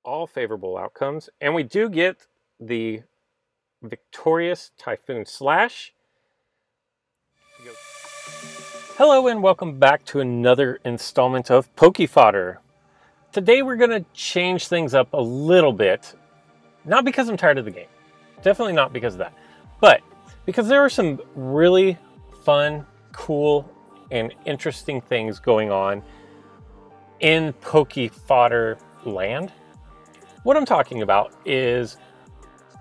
all favorable outcomes, and we do get the victorious Typhoon Slash. Hello and welcome back to another installment of Fodder. Today we're going to change things up a little bit, not because I'm tired of the game, definitely not because of that, but because there are some really fun, cool, and interesting things going on in Fodder land. What I'm talking about is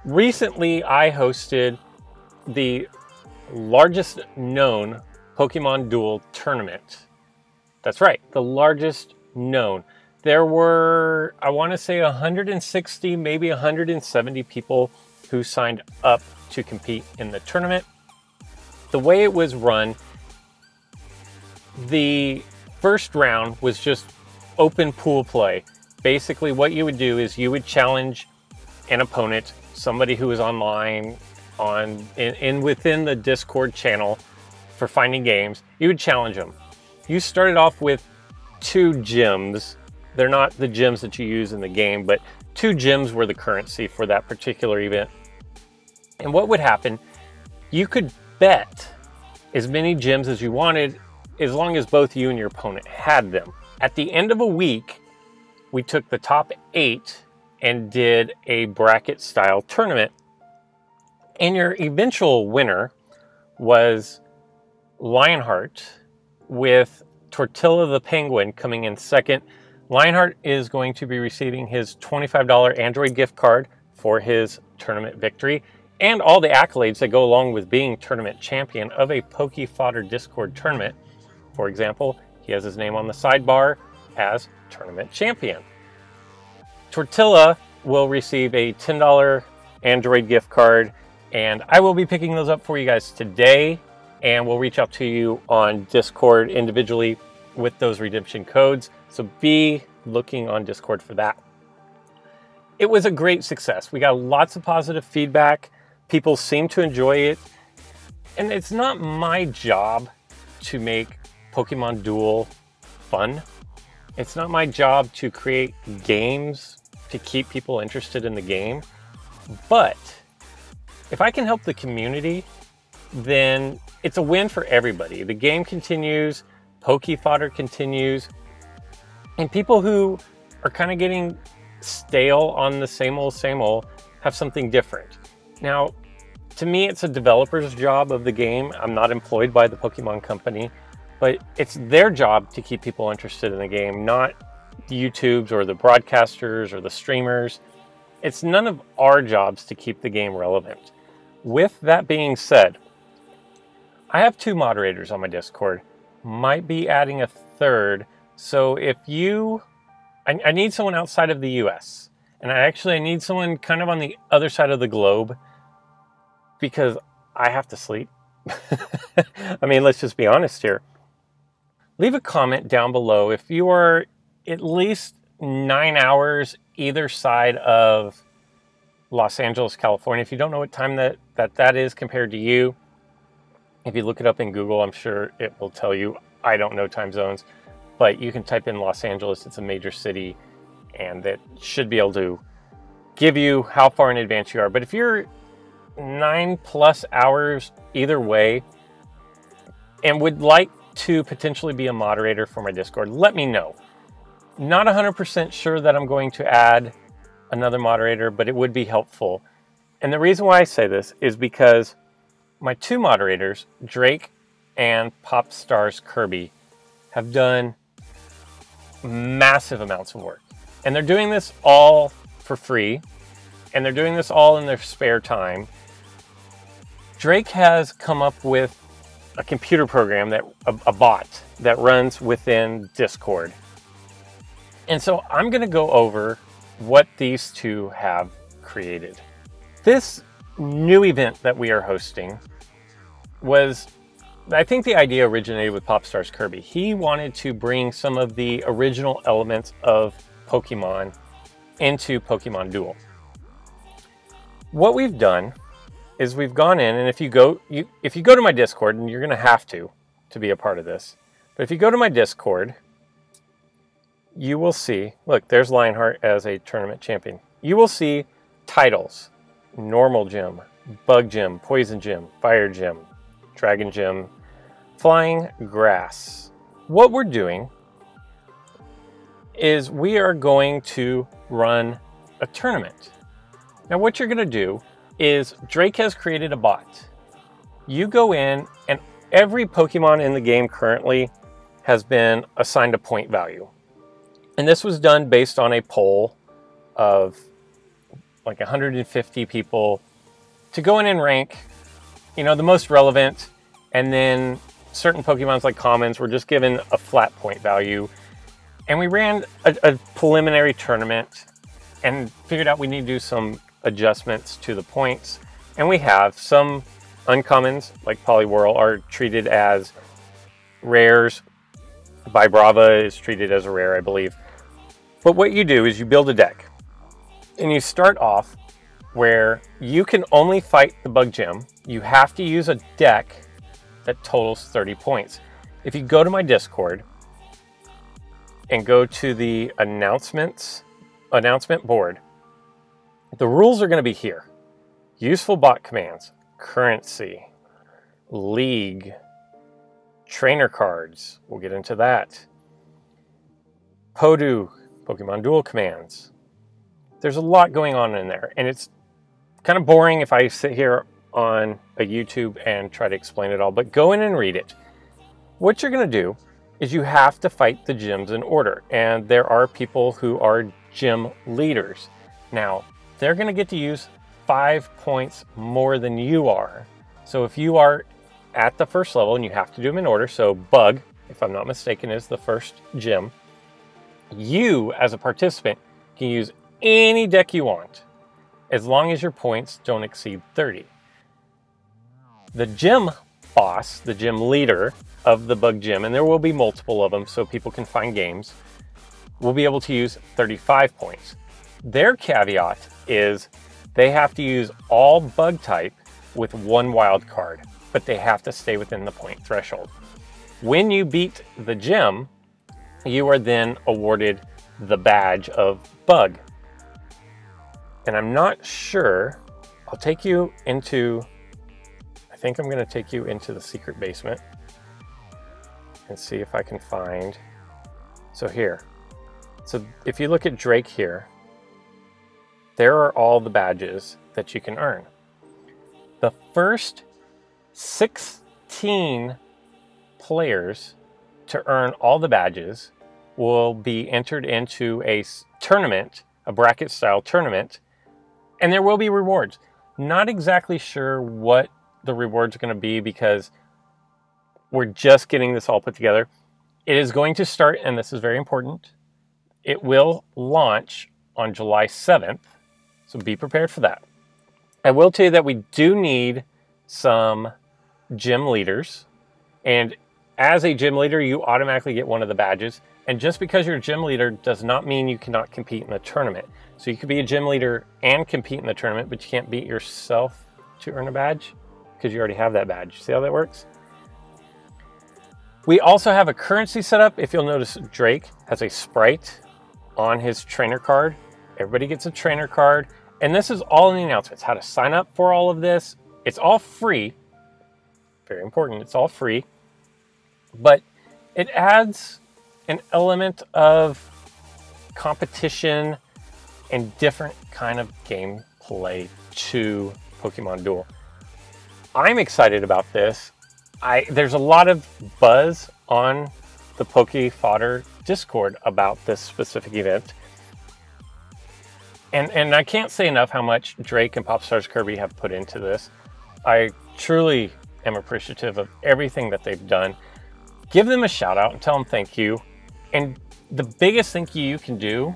recently I hosted the largest known Pokemon Duel tournament. That's right, the largest known. There were, I want to say 160, maybe 170 people who signed up to compete in the tournament. The way it was run, the first round was just open pool play. Basically what you would do is you would challenge an opponent, somebody who is online within the Discord channel for finding games. You would challenge them. You started off with 2 gems. They're not the gems that you use in the game, but 2 gems were the currency for that particular event. And what would happen, you could bet as many gems as you wanted as long as both you and your opponent had them. At the end of a week, we took the top 8 and did a bracket style tournament. And your eventual winner was Lionheart, with Tortilla the Penguin coming in second. Lionheart is going to be receiving his $25 Android gift card for his tournament victory and all the accolades that go along with being tournament champion of a Fodder Discord tournament. For example, he has his name on the sidebar as tournament champion. Tortilla will receive a $10 Android gift card, and I will be picking those up for you guys today, and we'll reach out to you on Discord individually with those redemption codes. So be looking on Discord for that. It was a great success. We got lots of positive feedback. People seem to enjoy it. And it's not my job to make Pokemon Duel fun. It's not my job to create games to keep people interested in the game. But if I can help the community, then it's a win for everybody. The game continues, Fodder continues, and people who are kind of getting stale on the same old have something different. Now, to me, it's a developer's job of the game. I'm not employed by the Pokemon company, but it's their job to keep people interested in the game, not YouTube's or the broadcasters or the streamers. It's none of our jobs to keep the game relevant. With that being said, I have 2 moderators on my Discord. Might be adding a 3rd. So if I need someone outside of the US. And I need someone kind of on the other side of the globe, because I have to sleep. I mean, let's just be honest here. Leave a comment down below if you are at least 9 hours either side of Los Angeles, California. If you don't know what time that is compared to you, if you look it up in Google, I'm sure it will tell you. I don't know time zones, but you can type in Los Angeles. It's a major city, and that should be able to give you how far in advance you are. But if you're 9+ hours either way and would like to potentially be a moderator for my Discord, let me know. Not 100% sure that I'm going to add another moderator, but it would be helpful. And the reason why I say this is because my 2 moderators, Drake and Popstars Kirby, have done massive amounts of work. And they're doing this all for free, and they're doing this all in their spare time. Drake has come up with a computer program, a bot that runs within Discord. And so I'm going to go over what these 2 have created. This new event that we are hosting was, I think the idea originated with Popstars Kirby. He wanted to bring some of the original elements of Pokemon into Pokemon Duel. What we've done is we've gone in, and if you go to my Discord, and you're going to have to be a part of this, but if you go to my Discord, you will see, look, there's Lionheart as a tournament champion. You will see titles: normal gym, bug gym, poison gym, fire gym, dragon gym, flying grass. What we're doing is we are going to run a tournament. Now what you're going to do is Drake has created a bot. You go in, and every Pokemon in the game currently has been assigned a point value. And this was done based on a poll of like 150 people to go in and rank, you know, the most relevant. And then certain Pokemons like commons were just given a flat point value. And we ran a preliminary tournament and figured out we need to do some adjustments to the points. And we have some uncommons like Poliwhirl are treated as rares. Vibrava is treated as a rare, I believe. But what you do is you build a deck. And you start off where you can only fight the bug gym. You have to use a deck that totals 30 points. If you go to my Discord and go to the announcement board, the rules are going to be here. Useful bot commands, currency, league, trainer cards. We'll get into that. Pokemon Duel commands. There's a lot going on in there, and it's kind of boring if I sit here on a YouTube and try to explain it all, but go in and read it. What you're going to do is you have to fight the gyms in order, and there are people who are gym leaders. Now, they're going to get to use 5 points more than you are. So if you are at the first level, and you have to do them in order, so Bug, if I'm not mistaken, is the first gym, you as a participant can use any deck you want as long as your points don't exceed 30. The gym boss, the gym leader of the bug gym, and there will be multiple of them so people can find games, will be able to use 35 points. Their caveat is they have to use all bug type with 1 wild card, but they have to stay within the point threshold. When you beat the gym, you are then awarded the badge of bug. And I'm not sure, I'll take you into, I think I'm going to take you into the secret basement and see if I can find, so here. So if you look at Drake here, there are all the badges that you can earn. The first 16 players to earn all the badges will be entered into a tournament, a bracket style tournament, and there will be rewards. Not exactly sure what the rewards are going to be because we're just getting this all put together. It is going to start, and this is very important, it will launch on July 7th, so be prepared for that. I will tell you that we do need some gym leaders, and as a gym leader, you automatically get one of the badges. And just because you're a gym leader does not mean you cannot compete in the tournament. So you could be a gym leader and compete in the tournament, but you can't beat yourself to earn a badge because you already have that badge. See how that works? We also have a currency set up. If you'll notice, Drake has a sprite on his trainer card. Everybody gets a trainer card. And this is all in the announcements. How to sign up for all of this. It's all free. Very important. It's all free. But it adds an element of competition and different kind of gameplay to Pokemon Duel. I'm excited about this. There's a lot of buzz on the Fodder Discord about this specific event. And I can't say enough how much Drake and Popstars Kirby have put into this. I truly am appreciative of everything that they've done. Give them a shout out and tell them thank you. And the biggest thank you can do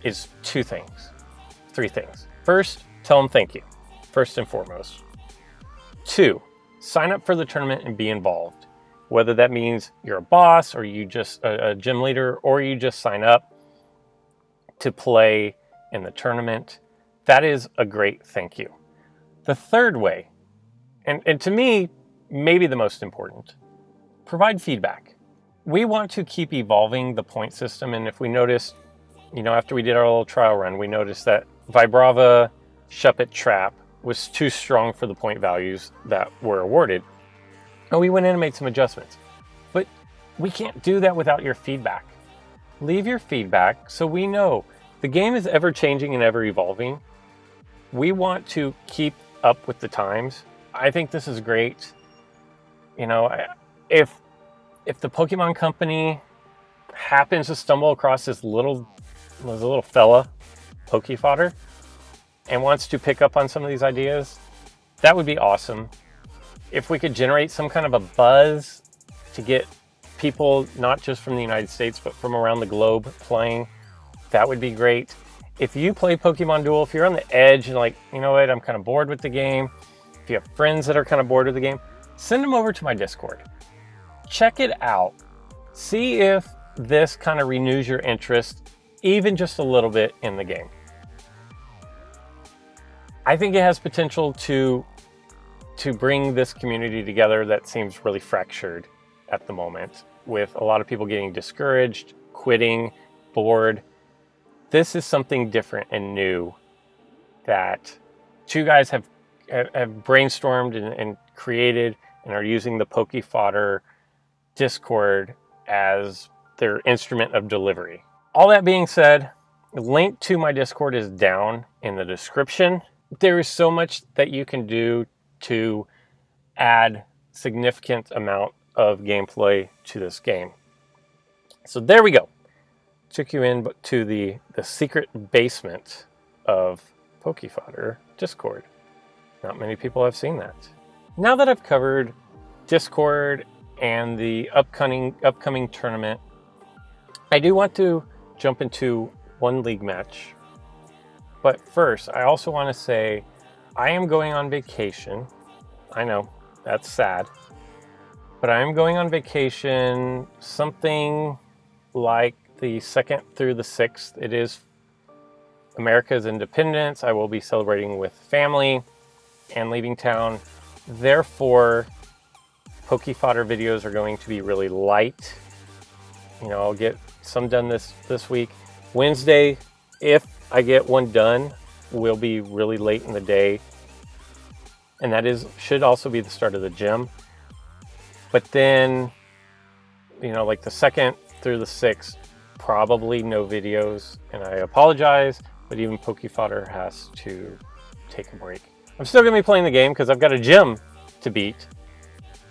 is 3 things. First, tell them thank you, first and foremost. 2, sign up for the tournament and be involved. Whether that means you're a boss or you just a gym leader or you just sign up to play in the tournament, that is a great thank you. The third way, and to me, maybe the most important, provide feedback. we want to keep evolving the point system. And if we notice, you know, after we did our little trial run, we noticed that Vibrava Shuppet Trap was too strong for the point values that were awarded. And we went in and made some adjustments. But we can't do that without your feedback. Leave your feedback so we know. The game is ever changing and ever evolving. We want to keep up with the times. I think this is great. You know, if the Pokemon Company happens to stumble across this little fella, Fodder, and wants to pick up on some of these ideas, that would be awesome. If we could generate some kind of a buzz to get people, not just from the United States, but from around the globe playing, that would be great. If you play Pokemon Duel, if you're on the edge and like, you know what, I'm kind of bored with the game, if you have friends that are kind of bored with the game, send them over to my Discord. Check it out. See if this kind of renews your interest, even just a little bit in the game. I think it has potential to bring this community together that seems really fractured at the moment, with a lot of people getting discouraged, quitting, bored. This is something different and new that two guys have brainstormed and created and are using the Fodder Discord as their instrument of delivery. All that being said, the link to my Discord is down in the description. There is so much that you can do to add significant amount of gameplay to this game. So there we go. Took you in to the secret basement of Fodder Discord. Not many people have seen that. Now that I've covered Discord and the upcoming tournament, I do want to jump into one league match. But first, I also want to say I am going on vacation. I know, that's sad. But I am going on vacation something like the 2nd through the 6th. It is America's independence. I will be celebrating with family and leaving town. Therefore, Fodder videos are going to be really light. You know, I'll get some done this week. Wednesday, if I get one done, will be really late in the day. And that should also be the start of the gym. But then, you know, like the 2nd through the 6th, probably no videos. And I apologize, but even Fodder has to take a break. I'm still going to be playing the game because I've got a gym to beat.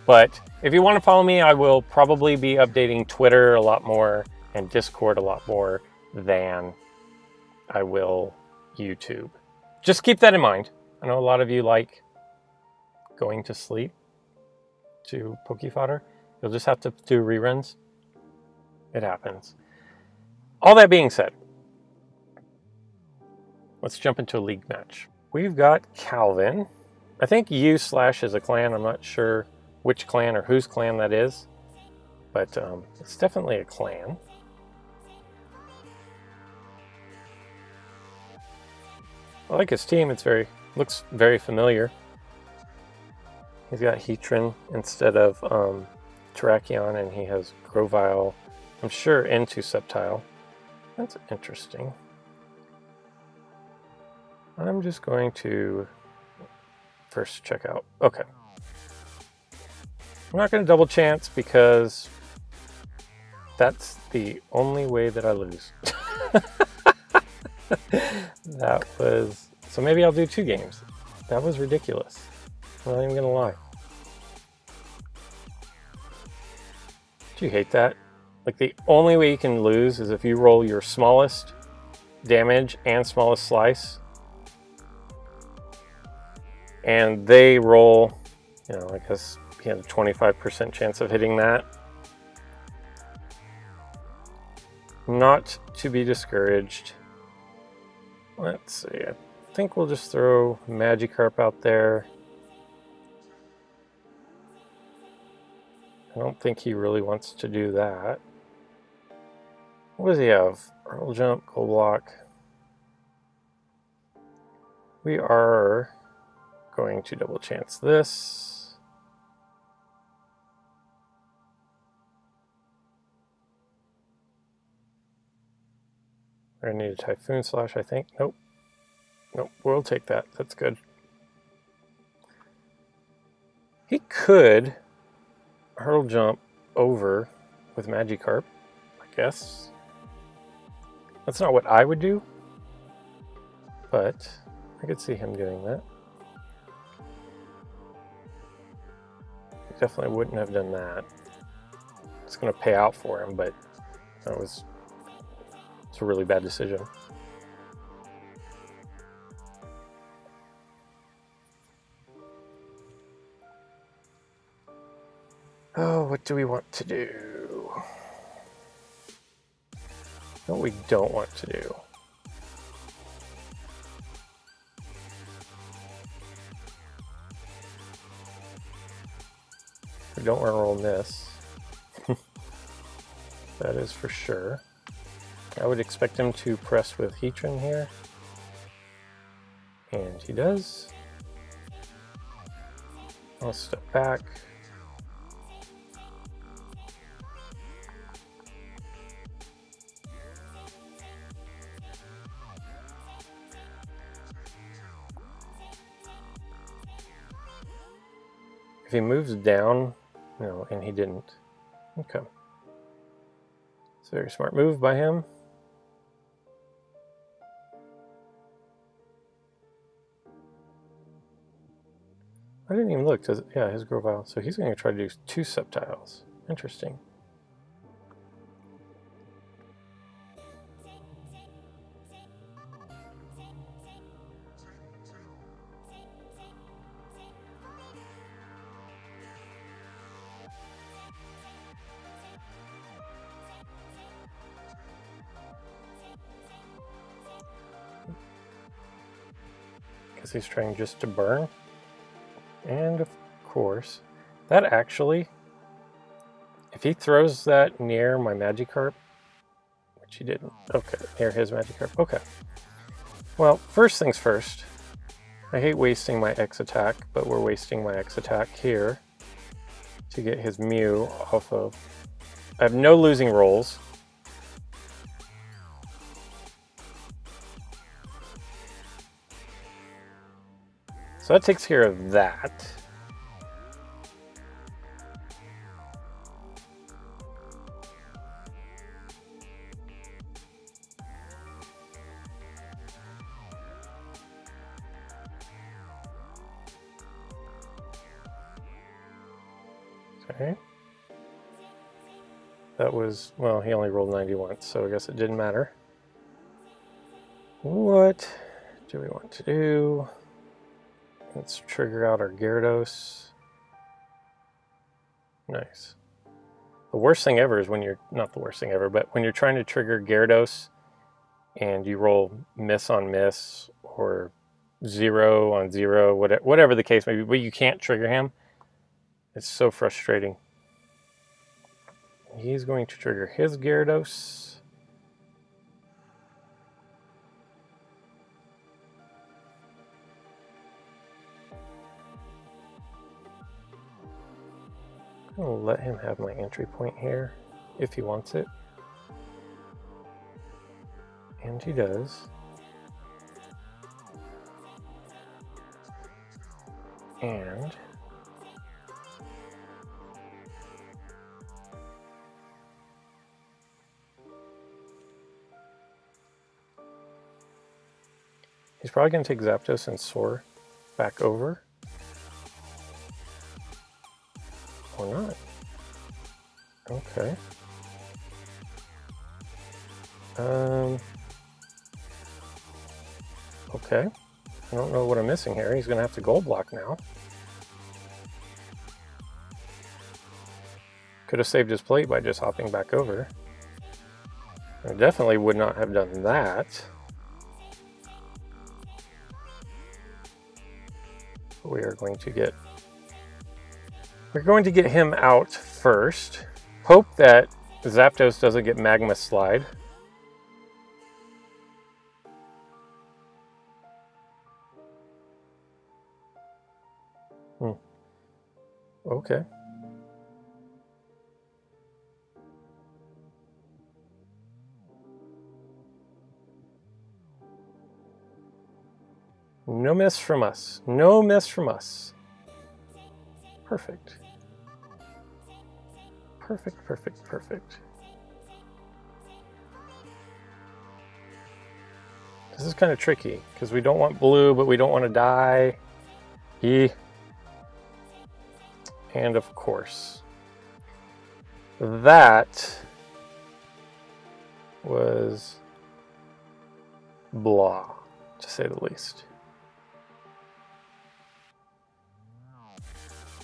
But if you want to follow me, I will probably be updating Twitter a lot more and Discord a lot more than I will YouTube. Just keep that in mind. I know a lot of you like going to sleep to Fodder. You'll just have to do reruns. It happens. All that being said, let's jump into a league match. We've got Calvin. I think U/ is a clan. I'm not sure which clan or whose clan that is, but it's definitely a clan. I like his team. Looks very familiar. He's got Heatran instead of Terrakion, and he has Grovyle, I'm sure, into Sceptile. That's interesting. I'm just going to first check out. Okay. I'm not going to double chance because that's the only way that I lose. So maybe I'll do 2 games. That was ridiculous. I'm not even going to lie. Do you hate that? Like, the only way you can lose is if you roll your smallest damage and smallest slice. And they roll, you know, I guess he had a 25% chance of hitting that. Not to be discouraged. Let's see, I think we'll just throw Magikarp out there. I don't think he really wants to do that. What does he have? Earl Jump, Cold Block. We are going to double chance this. We're gonna need a Typhoon Slash, I think. Nope. Nope, we'll take that. That's good. He could Hurtle Jump over with Magikarp, I guess. That's not what I would do, but I could see him doing that. He definitely wouldn't have done that. It's going to pay out for him, but it's a really bad decision. Oh, what do we want to do? What we don't want to do. We don't want to roll miss. That is for sure. I would expect him to press with Heatran here. And he does. I'll step back. If he moves down, no, and he didn't. Okay. It's a very smart move by him. I didn't even look. Does it? Yeah, his Grovyle. So he's going to try to do 2 Sceptiles. Interesting. Guess he's trying just to burn. And of course, that actually, if he throws that near my Magikarp, which he didn't, okay, near his Magikarp, okay. Well, first things first, I hate wasting my X attack, but we're wasting my X attack here to get his Mew off of. I have no losing rolls. So that takes care of that. Okay. That was, well, he only rolled 90 once, so I guess it didn't matter. What do we want to do? Let's trigger out our Gyarados. Nice. The worst thing ever is when you're, not the worst thing ever, but when you're trying to trigger Gyarados and you roll miss on miss or 0 on 0, whatever the case may be, but you can't trigger him. It's so frustrating. He's going to trigger his Gyarados. I'll let him have my entry point here, if he wants it. And he does. And he's probably going to take Zapdos and soar back over. Or not. Okay. Okay. I don't know what I'm missing here. He's going to have to gold block now. Could have saved his plate by just hopping back over. I definitely would not have done that. We are going to get... We're going to get him out first. Hope that Zapdos doesn't get Magma Slide. Okay. No miss from us. No miss from us. Perfect. Perfect, perfect, perfect. This is kind of tricky because we don't want blue, but we don't want to die. And of course, that was blah, to say the least.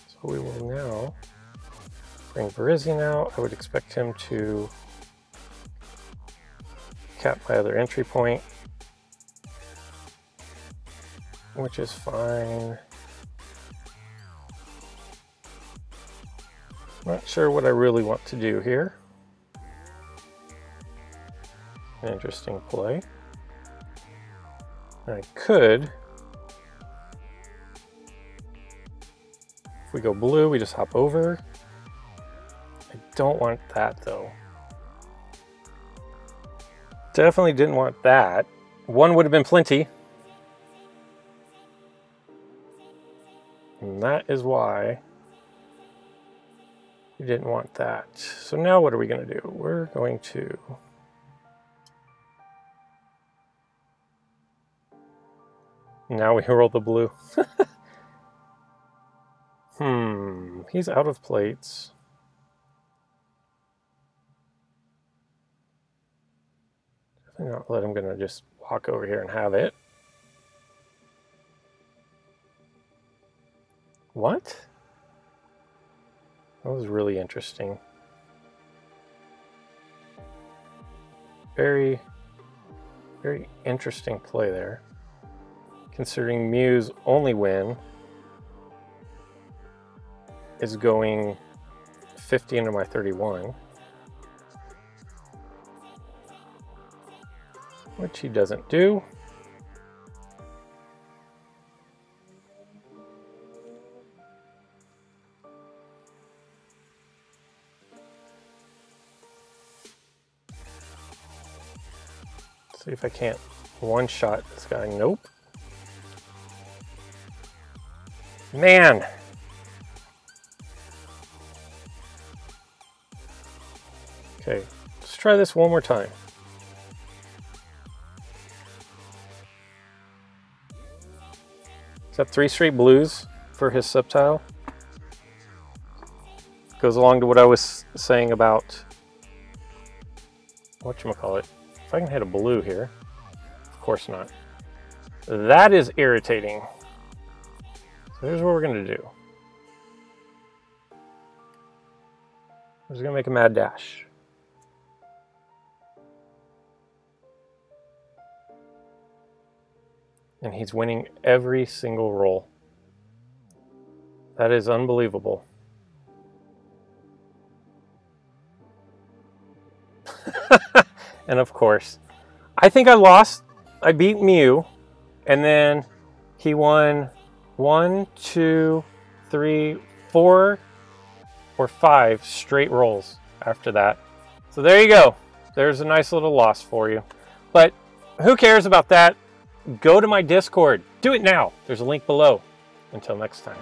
So we will now bring Verizian out. I would expect him to cap my other entry point, which is fine. Not sure what I really want to do here. An interesting play. I could, if we go blue, we just hop over. I don't want that though. Definitely didn't want that. One would have been plenty. And that is why we didn't want that. So now what are we going to do? We're going to now we roll the blue. He's out of plates. Definitely not let him gonna just walk over here and have it. What? That was really interesting. Very, very interesting play there. Considering Mew's only win is going 50 into my 31. Which he doesn't do. See if I can't one-shot this guy. Nope. Man! Okay, let's try this one more time. Is that 3 straight blues for his subtile? Goes along to what I was saying about whatchamacallit. If I can hit a blue here, of course not. That is irritating. So here's what we're gonna do. We're just gonna make a mad dash. And he's winning every single roll. That is unbelievable. And of course, I think I lost. I beat Mew, and then he won 1, 2, 3, 4, or 5 straight rolls after that. So there you go. There's a nice little loss for you. But who cares about that? Go to my Discord. Do it now. There's a link below. Until next time.